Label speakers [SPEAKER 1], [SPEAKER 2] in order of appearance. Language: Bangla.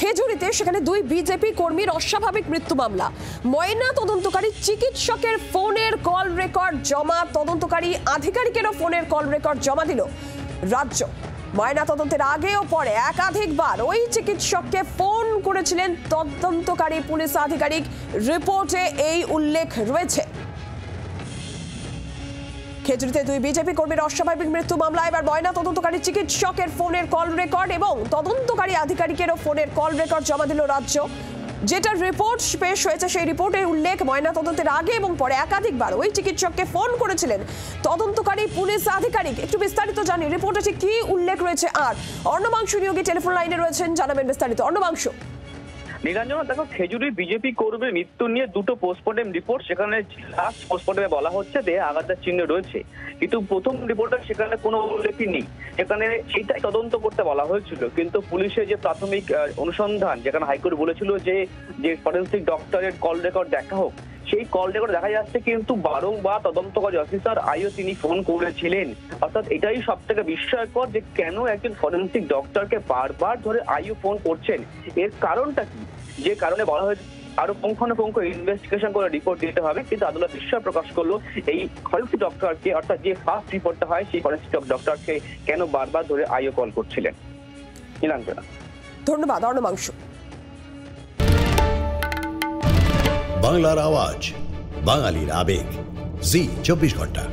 [SPEAKER 1] খেজুরিতে সেখানে দুই বিজেপি কর্মীর অস্বাভাবিক মৃত্যু মামলা। ময়না তদন্তকারী চিকিৎসকের ফোনের কল রেকর্ড জমা, তদন্তকারী আধিকারিকেরও ফোনের কল রেকর্ড জমা দিল রাজ্য। ময়না তদন্তের আগে ও পরে একাধিকবার ওই চিকিৎসককে ফোন করেছিলেন তদন্তকারী পুলিশ আধিকারিক, রিপোর্টে এই উল্লেখ রয়েছে। খেজুরিতে দুই বিজেপি কর্মীর অস্বাভাবিক মৃত্যু মামলা এবার ময়না তদন্তকারী চিকিৎসকের ফোনের কল রেকর্ড এবং তদন্তকারী আধিকারিকেরও ফোনের কল রেকর্ড জমা দিল রাজ্য। যেটা রিপোর্ট পেশ হয়েছে সেই রিপোর্টে উল্লেখ, ময়না তদন্তের আগে এবং পরে একাধিকবার ওই চিকিৎসককে ফোন করেছিলেন তদন্তকারী পুলিশ আধিকারিক। একটু বিস্তারিত জানি রিপোর্টে ঠিক কি উল্লেখ রয়েছে। আর অর্ণবাংশু নিয়োগী টেলিফোন লাইনে রয়েছেন, জানাবেন বিস্তারিত। অর্ণবাংশু।
[SPEAKER 2] নীলাঞ্জনা, দেখো, খেজুরি বিজেপি কর্মীর মৃত্যু নিয়ে দুটো পোস্টমর্টেম রিপোর্ট, সেখানে লাস্ট পোস্টমর্টেমে বলা হচ্ছে দেহে আঘাতের চিহ্ন রয়েছে, কিন্তু প্রথম রিপোর্টে সেখানে কোনো উল্লেখই নেই। সেখানে সেইটাই তদন্ত করতে বলা হয়েছিল, কিন্তু পুলিশের যে প্রাথমিক অনুসন্ধান, যেখানে হাইকোর্ট বলেছিল যে ফরেন্সিক ডক্টরের কল রেকর্ড দেখা হোক, সেই কল রেকর্ড দেখা যাচ্ছে কিন্তু বারংবার তদন্তকারী অফিসার আইও তিনি ফোন করেছিলেন। অর্থাৎ এটাই সব থেকে বিস্ময়কর যে কেন একজন ফরেন্সিক ডক্টরকে বারবার ধরে আইও ফোন করছেন। এর কারণটা কি? যে কারণে বলা হয়েছে আরো পুঙ্খানুপুঙ্খ ইনভেস্টিগেশন করে রিপোর্ট দিতে হবে, কিন্তু আদালত বিস্ময় প্রকাশ করলো এই ফরেন্সিক ডক্টরকে, অর্থাৎ যে ফার্স্ট রিপোর্টটা হয় সেই ফরেন্সিক ডক্টরকে কেন বারবার ধরে আইও কল করছিলেন। নীলাঞ্জনা,
[SPEAKER 1] ধন্যবাদ অর্ণবাংশু।
[SPEAKER 3] বাংলার আওয়াজ, বাঙালির আবেগ, জি 24 ঘন্টা।